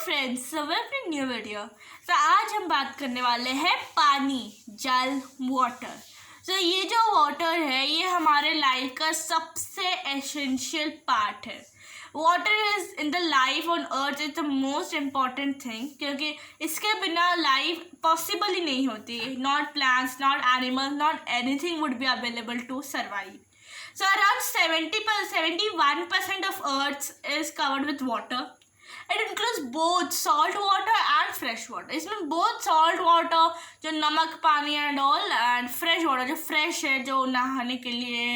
Friends, welcome new video. तो आज हम बात करने वाले हैं पानी, जल, वाटर। तो ये जो वाटर है ये हमारे लाइफ का सबसे एसेंशियल पार्ट है। Water is in the life on earth is the most important thing, क्योंकि इसके बिना लाइफ पॉसिबल ही नहीं होती। Not plants, not animals, not anything would be available to survive. So around 71% of Earth is covered with water. It includes both salt water and fresh water. इसमें both salt water जो नमक पानी and all, and fresh water जो fresh है, जो नहाने के लिए,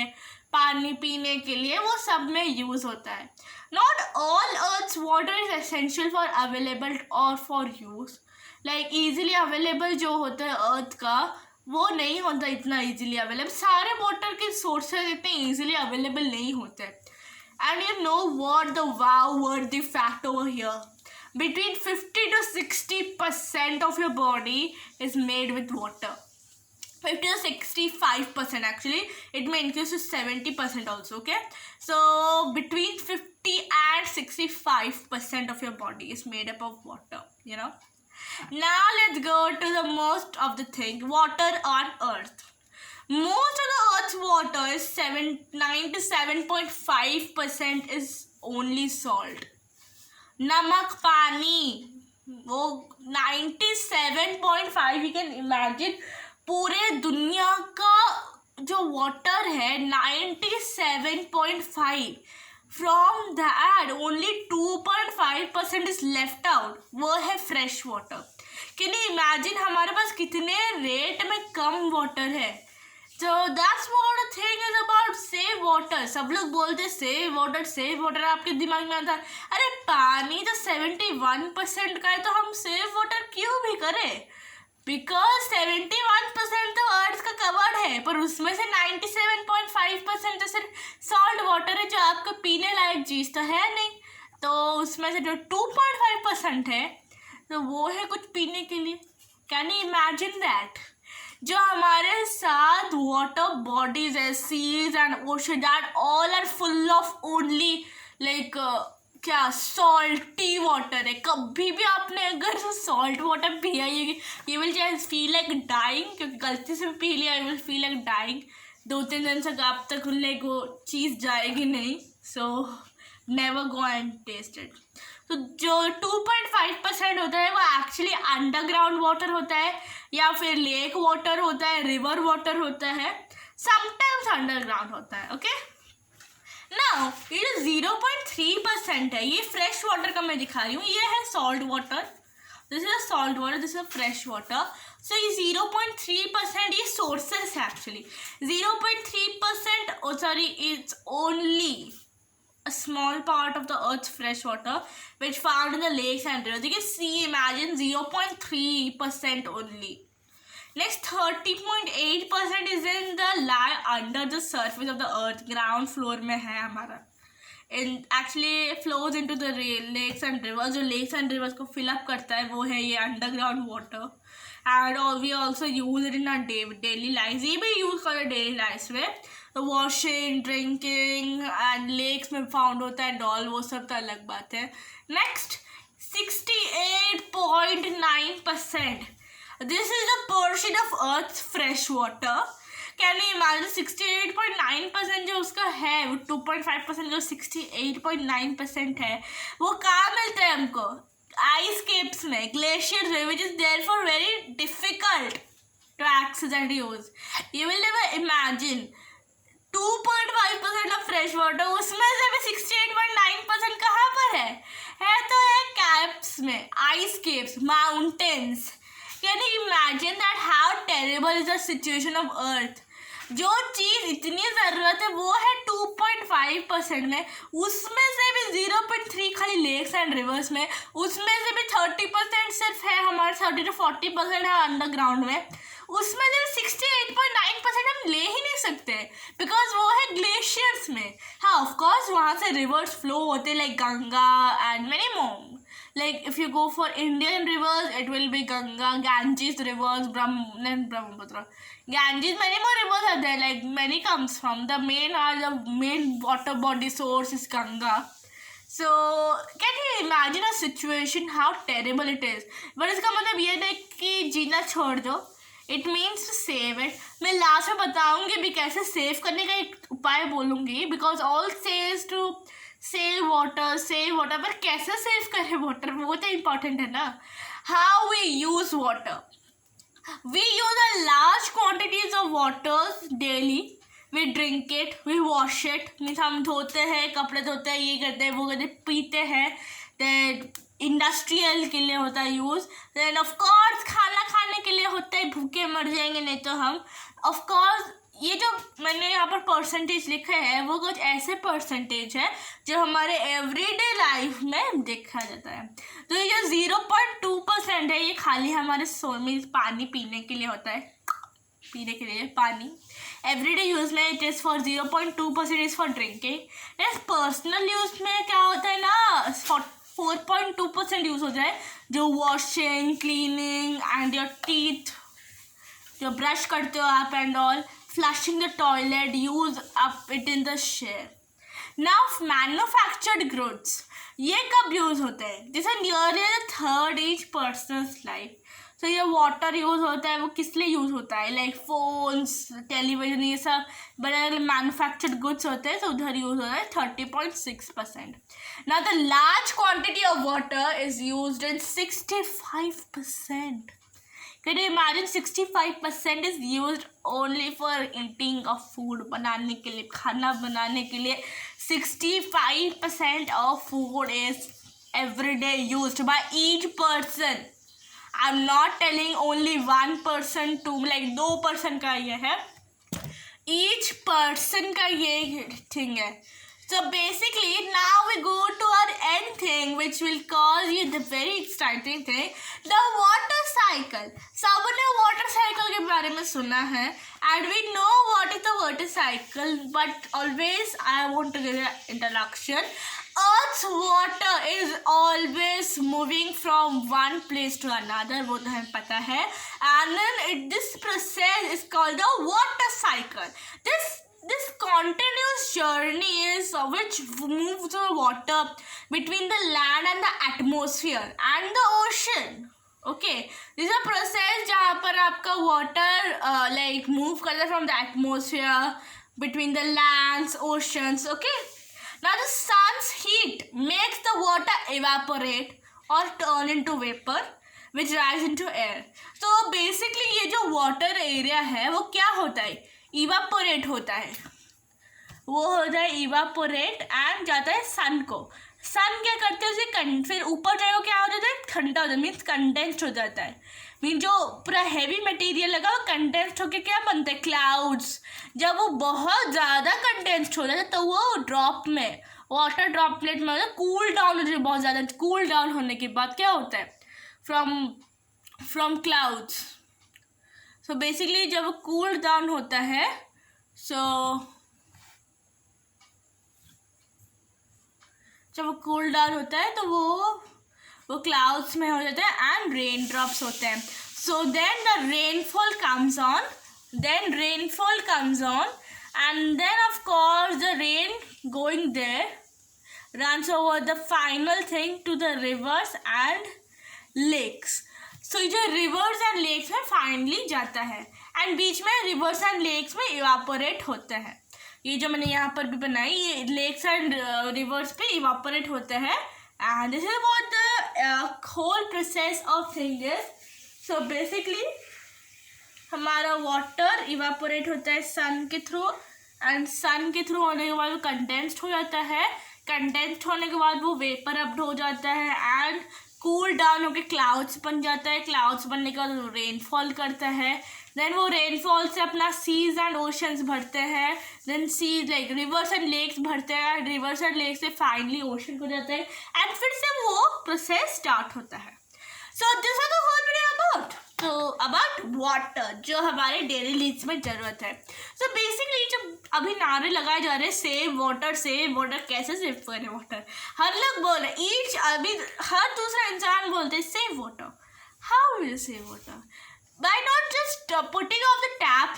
पानी पीने के लिए, वो सब में यूज़ होता है. Not all Earth's water is essential for available or for use. Like easily available जो होता है Earth का, वो नहीं होता इतना इजीली अवेलेबल. सारे वाटर के सोर्सेज इतने इजीली अवेलेबल नहीं होते. And you know what the wow worthy fact over here, between 50 to 60% of your body is made with water. 50 to 65% actually, it may increase to 70% also. Okay, so between 50 and 65% of your body is made up of water, you know. Now let's go to the most of the thing, water on earth. Most of the earth's water is 97.5% is only salt. नमक पानी वो 97.5, you can imagine. पूरे दुनिया का जो water है 97.5, from that only 2.5% is left out, वो है fresh water. Can you imagine हमारे पास कितने रेट में कम वाटर है. So that's what the thing is about save water. सब लोग बोलते सेव वाटर. आपके दिमाग में आता है अरे पानी तो 71% का है, तो हम सेव वाटर क्यों भी करें. बिकॉज 71% तो अर्थ का कवर्ड है, पर उसमें से 97.5% तो सिर्फ सॉल्ट वाटर है, जो आपका पीने लायक चीज़ तो है नहीं. तो उसमें से जो 2.5% है, तो वो है कुछ पीने के लिए. Can you imagine that. जो हमारे साथ वाटर बॉडीज है, seas and ocean, that all are full of only like क्या सॉल्टी वाटर है. कभी भी आपने अगर सॉल्ट वाटर पिया, you will just feel like dying, क्योंकि गलती से पी लिया, you will feel like dying. 2-3 दिन तक आप तक लाइक वो चीज़ जाएगी नहीं. So never go and test it. तो जो 2.5% होता है वो एक्चुअली अंडरग्राउंड वाटर होता है, या फिर लेक वाटर होता है, रिवर वाटर होता है, समटाइम्स अंडरग्राउंड होता है. ओके, नाउ ये जो 0.3% है, ये फ्रेश वाटर का मैं दिखा रही हूँ. ये है salt water, this is salt water, this is fresh water. So ये 0.3% ये सोर्सेस है actually. 0.3%, oh sorry, it's only a small part of the earth's fresh water which found in the lakes and rivers. You can see, imagine 0.3% only. Next 30.8% is in the lie under the surface of the earth, ground floor में है हमारा. And actually flows into the lakes and rivers. जो lakes and rivers को fill up करता है वो है ये underground water. And we also use it in our daily lives. ये भी use करते हैं daily lives में. वॉशिंग, ड्रिंकिंग एंड लेक्स में फाउंड होता है डॉल, वो सब तो अलग बात है. Next 68.9%, this is the portion of earth fresh water. Can you imagine 68.9% जो उसका है, वो 2.5% जो 68.9% है, वो कहाँ मिलता है हमको. आइस केप्स में, ग्लेशियर्स में, which is there for very difficult to access and use. You will never imagine 2.5% of fresh water, उसमें से भी 68.9% कहाँ पर है तो है कैप्स में, ice keeps, mountains. Can you imagine that how terrible is the situation of earth. जो चीज़ इतनी ज़रूरत है वो है 2.5% में, उसमें से भी 0.3 खाली लेक्स एंड रिवर्स में, उसमें से भी 30% सिर्फ है हमारे, 30 to 40% है अंडरग्राउंड में. उसमें से 68.9% हम ले ही नहीं सकते, बिकॉज वो है ग्लेशियर्स में. हाँ, ऑफकोर्स वहाँ से रिवर्स फ्लो होते like Ganga and many more. Like if you go for Indian rivers, it will be Ganga, Ganges rivers, Brahmaputra. Ganges, many more rivers are there. Like many comes from the main water body source is Ganga. So can you imagine a situation how terrible it is, but इसका मतलब ये नहीं कि जीना छोड़ दो, it means to save it. मैं last में बताऊंगी भी कैसे सेव करने का एक उपाय बोलूंगी, because all says to save water, पर कैसे सेव करें वाटर वो तो इम्पोर्टेंट है ना. How we use water, we use a large quantities of water daily. We drink it, we wash it, means हम धोते हैं, कपड़े धोते हैं, ये करते हैं, वो करते हैं, पीते हैं. देन इंडस्ट्रियल के लिए होता है यूज़. देन ऑफ कोर्स खाना खाने के लिए होता है, भूखे मर जाएंगे नहीं तो हम. ऑफ कोर्स ये जो मैंने यहाँ पर परसेंटेज लिखे हैं वो कुछ ऐसे परसेंटेज है जो हमारे एवरीडे लाइफ में देखा जाता है. तो ये जो 0.2% है ये खाली हमारे मीन्स पानी पीने के लिए होता है, पीने के लिए पानी एवरीडे यूज़ में it is for 0.2% is for drinking. Personal use में क्या होता है ना 4.2% यूज़ हो जाए, जो washing, cleaning and your teeth, जो ब्रश करते हो आप and all, flushing the toilet, use up it in the share. Now manufactured goods ये कब यूज़ होते हैं, जैसे nearly third each person's life. तो ये वाटर यूज़ होता है, वो किस लिए यूज़ होता है, लाइक फोन्स, टेलीविजन, ये सब बड़े मैन्युफैक्चर्ड गुड्स होते हैं, तो उधर यूज़ होता है 30.6%. Now the large quantity of water is used in 65%. Can you imagine 65% is used only for eating of food, बनाने के लिए, खाना बनाने के लिए 65% of food is everyday used by each person. I'm not telling only one person, two, like 2% का ये है, each person का ये thing है. So basically now we go to our end thing which will cause you the very exciting thing, the water cycle. सबने water cycle के बारे में सुना है and we know what is the water cycle, but always I want to give an introduction. Earth's water is always moving from one place to another, वो तो हमें पता है, and then this process is called the water cycle. This continuous journey is which moves the water between the land and the atmosphere and the ocean. Okay, this is a process जहाँ पर आपका water like move करता है from the atmosphere between the lands, oceans. Okay, now the sun's heat makes the water evaporate or turn into vapor which rise into air. So basically ये जो water area है वो क्या होता है, evaporate होता है, वो होता है इवापोरेट एंड जाता है सन को. सन क्या करते हैं उसे फिर ऊपर जाएगा, क्या हो जाता है, ठंडा हो जाता है, मीन्स कंडेंस्ड हो जाता है. मीन जो पूरा हैवी मटेरियल लगा वो कंडेंस्ड होकर क्या बनता है, क्लाउड्स. जब वो बहुत ज़्यादा कंडेंस्ड हो जाता है तो वो ड्रॉप में, वाटर ड्रॉपलेट में कूल डाउन हो जाता है. बहुत ज़्यादा कूल डाउन होने के बाद क्या होता है, फ्रॉम क्लाउड्स. सो बेसिकली जब वो कूल डाउन होता है, जब वो कूल डाउन होता है तो वो क्लाउड्स में हो जाता है एंड रेन ड्रॉप्स होते हैं. So then the rainfall comes on and then of course the rain going there runs over the final thing to the rivers and lakes. So जो रिवर्स एंड लेक्स में finally जाता है and बीच में reverse and lakes में evaporate होते हैं. ये जो मैंने यहाँ पर भी बनाई, ये लेक्स एंड रिवर्स पे इवापोरेट होते हैं and this is what the whole process of thing is. So basically हमारा वाटर इवापोरेट होता है सन के थ्रू एंड सन के थ्रू होने के बाद वो कंडेंस्ड हो जाता है. कंडेंस्ड होने के बाद वो वेपर अप हो जाता है एंड कूल डाउन होकर क्लाउड्स बन जाता है. क्लाउड्स बनने के बाद वो रेनफॉल करता है. देन वो रेनफॉल से अपना सीज एंड ओशंस भरते हैं. Then seas like rivers and lakes भरते हैं. रिवर्स एंड लेक्स से फाइनली ओशन हो जाता है एंड फिर से वो प्रोसेस स्टार्ट होता है. So this is the whole video about water जो हमारे डेली नीड्स में ज़रूरत है. सो बेसिकली जब अभी नारे लगाए जा रहे हैं सेव वाटर, कैसे सेव करें वाटर, हर लोग बोल रहे ईच, अभी हर दूसरा इंसान बोलते हैं save water. How will save water? By not just putting off the tap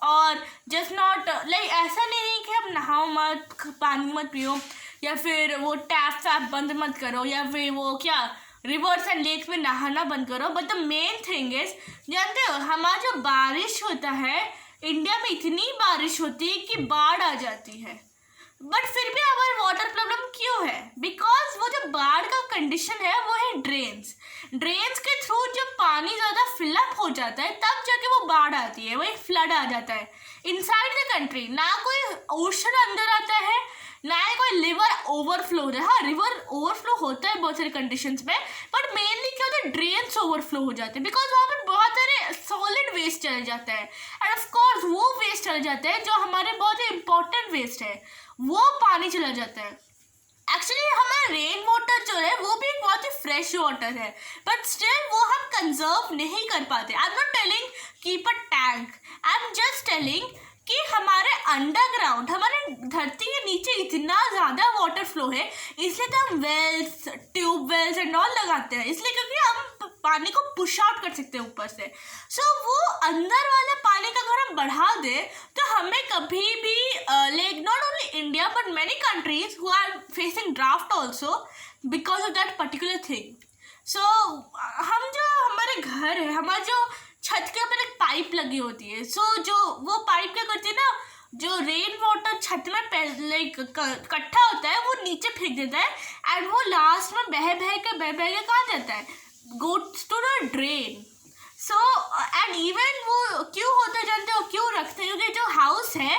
और जस्ट नॉट लाइक ऐसा नहीं कि आप नहाओ मत, पानी मत पियो. या फिर वो टैप वैप बंद मत करो, या फिर वो क्या रिवर्स एंड लेक्स में नहाना बंद करो। But the main thing is, जानते हो हमारा जो बारिश होता है, इंडिया में इतनी बारिश होती है कि बाढ़ आ जाती है। बट फिर भी हमारे वाटर प्रॉब्लम क्यों है? बिकॉज वो जो बाढ़ का कंडीशन है वो है ड्रेन्स। ड्रेन्स के थ्रू जब पानी ज़्यादा फिलअप हो जाता है तब जाके वो बाढ़ आती है, वो एक फ्लड आ जाता है इनसाइड द कंट्री। ना कोई ओशन अंदर आता है, ना ही कोई रिवर ओवरफ्लो होता है। हाँ, रिवर ओवरफ्लो होता है बहुत सारे कंडीशंस में, बट मेनली क्या होता है, ड्रेन्स ओवरफ्लो हो जाते हैं बिकॉज वहाँ पर बहुत सारे सॉलिड वेस्ट चले जाता है। एंड ऑफ कोर्स वो वेस्ट चले जाता है जो हमारे बहुत ही इंपॉर्टेंट वेस्ट है, वो पानी चला जाता है। एक्चुअली हमारा रेन वाटर जो है वो भी एक बहुत ही फ्रेश वाटर है, बट स्टिल वो हम कंजर्व नहीं कर पाते। I am not telling keep a tank, I am just telling कि हमारे अंडरग्राउंड, हमारे धरती के नीचे इतना ज़्यादा वाटर फ्लो है, इसलिए तो हम wells, tube wells and all लगाते हैं, इसलिए क्योंकि हम पानी को पुश आउट कर सकते हैं ऊपर से। सो वो अंदर वाले पानी का अगर हम बढ़ा दें तो हमें कभी भी like not only India but many countries who are facing drought also because of that particular thing. So हम जो हमारे घर है, हमारे जो छत के ऊपर एक पाइप लगी होती है, सो जो वो पाइप क्या करती है ना, जो रेन वाटर छत में लाइक इकट्ठा होता है वो नीचे फेंक देता है एंड वो लास्ट में बह के कहाँ जाता है, goes to the drain. So and even वो क्यों होता है जानते हो, क्यों रखते हैं? क्योंकि जो हाउस है,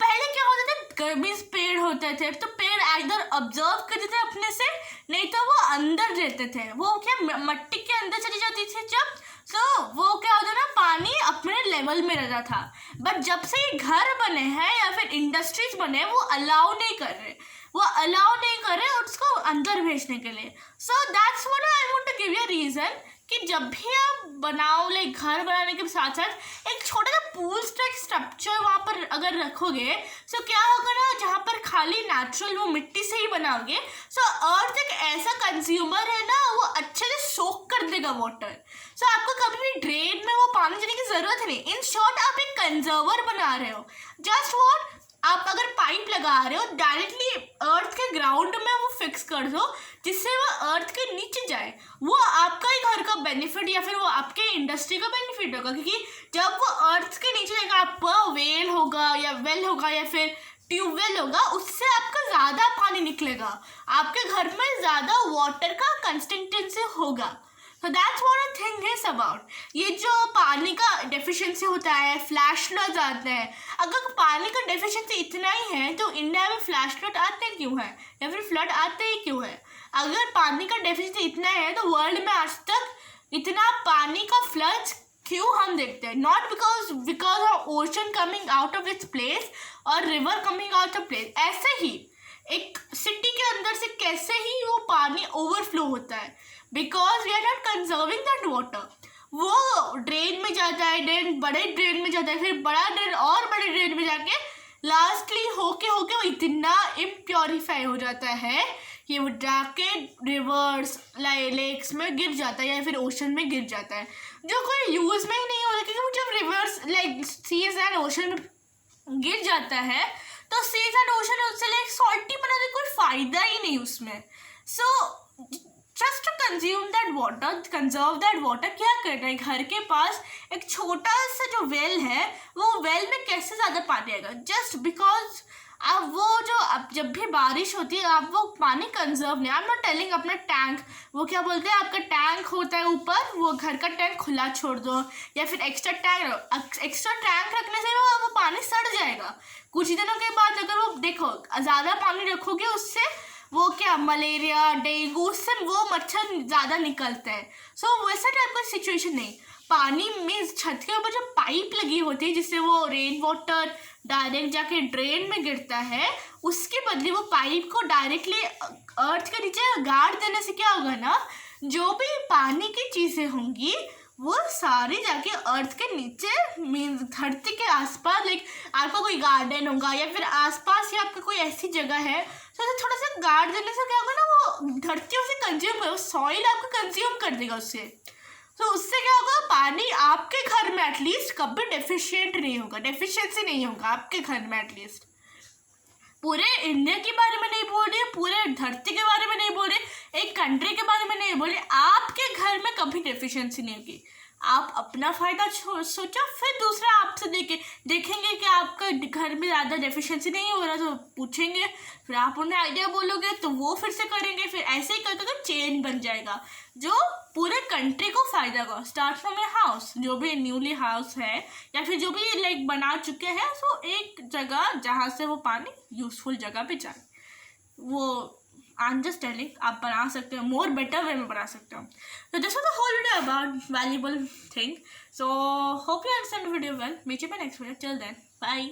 पहले क्या होता था, गर्मी पेड़ होते थे तो पेड़ इधर ऑब्जर्व करते थे अपने से, नहीं तो वो अंदर रहते थे, वो क्या मट्टी के अंदर चली जाती थी जब, तो वो क्या होता ना, पानी अपने लेवल में रहता था। बट जब से ये घर बने हैं या फिर इंडस्ट्रीज बने, वो अलाउ नहीं कर रहे उसको अंदर भेजने के लिए। So that's what I want to give you reason कि जब भी आप बनाओ, लाइक घर बनाने के साथ साथ एक छोटा सा पूल स्टाइल स्ट्रक्चर वहाँ पर अगर रखोगे, सो क्या होगा ना, जहाँ पर खाली नेचुरल वो मिट्टी से ही बनाओगे, सो अर्थ एक ऐसा कंज्यूमर है ना, वो अच्छे से सोक कर देगा वाटर। सो आपको कभी भी ड्रेन में वो पानी देने की जरूरत नहीं। इन शॉर्ट आप एक कंजर्वर बना रहे हो। जस्ट व्हाट, आप अगर पाइप लगा रहे हो डायरेक्टली अर्थ के ग्राउंड में वो फिक्स कर दो जिससे वो अर्थ के नीचे जाए, वो आपका ही घर का बेनिफिट या फिर वो आपके इंडस्ट्री का बेनिफिट होगा। क्योंकि जब वो अर्थ के नीचे जाएगा, आपका वेल होगा या फिर ट्यूबवेल होगा, उससे आपका ज़्यादा पानी निकलेगा, आपके घर में ज़्यादा वाटर का कंसिस्टेंसी होगा। So that's what I think is about। ये जो पानी का डेफिशिएंसी होता है, फ्लैश फ्लड्स आते हैं, अगर पानी का डेफिशिएंसी इतना ही है तो इंडिया में फ्लैश फ्लड आते क्यों है या फिर फ्लड आते ही क्यों है? अगर पानी का डेफिशिएंसी इतना है तो वर्ल्ड में आज तक इतना पानी का फ्लड्स क्यों हम देखते हैं? Not because of ocean coming out of its place और river coming out of place. ऐसे ही एक सिटी के अंदर से कैसे ही वो पानी ओवरफ्लो होता है, because we are not conserving that water. वो ड्रेन में जाता है, बड़े ड्रेन में जाता है, फिर बड़ा ड्रेन और बड़े ड्रेन में जाके लास्टली होके वो इतना इम्प्योरीफाई हो जाता है कि वो जाके रिवर्स लेक्स में गिर जाता है या फिर ओशन में गिर जाता है, जो कोई यूज़ में ही नहीं होता। क्योंकि वो जब rivers like seas and ocean में गिर जाता है तो सीज एंड ओशन उससे लाइक सॉल्टी बनाने कोई फ़ायदा ही नहीं उसमें। So just to consume that water, conserve that water, क्या करना है, घर के पास एक छोटा सा जो वेल है, वो वेल में कैसे ज़्यादा पानी आएगा? जस्ट बिकॉज आप वो जो अब जब भी बारिश होती है आप वो पानी कंजर्व नहीं। आई एम नॉट टेलिंग अपना टैंक, वो क्या बोलते हैं, आपका टैंक होता है ऊपर, वो घर का टैंक खुला छोड़ दो या फिर एक्स्ट्रा टैंक रखने से वो पानी सड़ जाएगा। कुछ दिनों के बाद अगर वो देखो ज़्यादा पानी रखोगे, उससे वो क्या मलेरिया, डेंगू, उससे वो मच्छर ज़्यादा निकलते हैं। सो वैसा टाइप का सिचुएशन नहीं। पानी में छत के ऊपर जो पाइप लगी होती है जिससे वो रेन वाटर डायरेक्ट जाके ड्रेन में गिरता है, उसके बदले वो पाइप को डायरेक्टली अर्थ के नीचे गाड़ देने से क्या होगा ना, जो भी पानी की चीज़ें होंगी वो सारी जाके अर्थ के नीचे मीन्स धरती के आसपास, लाइक आपका कोई गार्डन होगा या फिर आसपास या आपका कोई ऐसी जगह है, तो थोड़ा सा गाड़ देने से क्या होगा ना, वो धरती उसे कंज्यूम कर, सॉइल आपको कंज्यूम कर देगा उससे। तो उससे क्या होगा, पानी आपके घर में एटलीस्ट कभी डेफिशिएंसी नहीं होगा आपके घर में एटलीस्ट। पूरे इंडिया के बारे में नहीं बोल रही, पूरे धरती के बारे में नहीं बोल रही, एक कंट्री के बारे में नहीं बोल रही। आपके घर में कभी डेफिशिएंसी नहीं होगी। आप अपना फायदा सोचो, फिर दूसरा आपसे देखेंगे कि आपका घर में ज़्यादा डेफिशिएंसी नहीं हो रहा तो पूछेंगे, फिर आप उन्हें आइडिया बोलोगे तो वो फिर से करेंगे, फिर ऐसे ही करते तो चेन बन जाएगा जो पूरे कंट्री को फायदा होगा। स्टार्ट फ्रॉम ए हाउस, जो भी न्यूली हाउस है या फिर जो भी लाइक बना चुके हैं, सो एक जगह जहाँ से वो पानी यूजफुल जगह पे जाए, वो आई एम जस्ट टेलिंग, आप बना सकते हो, मोर बेटर वे में बना सकते हो। तो this was the whole video about valuable thing. So hope you understand the video well. Meet you in my next video. Till then, bye.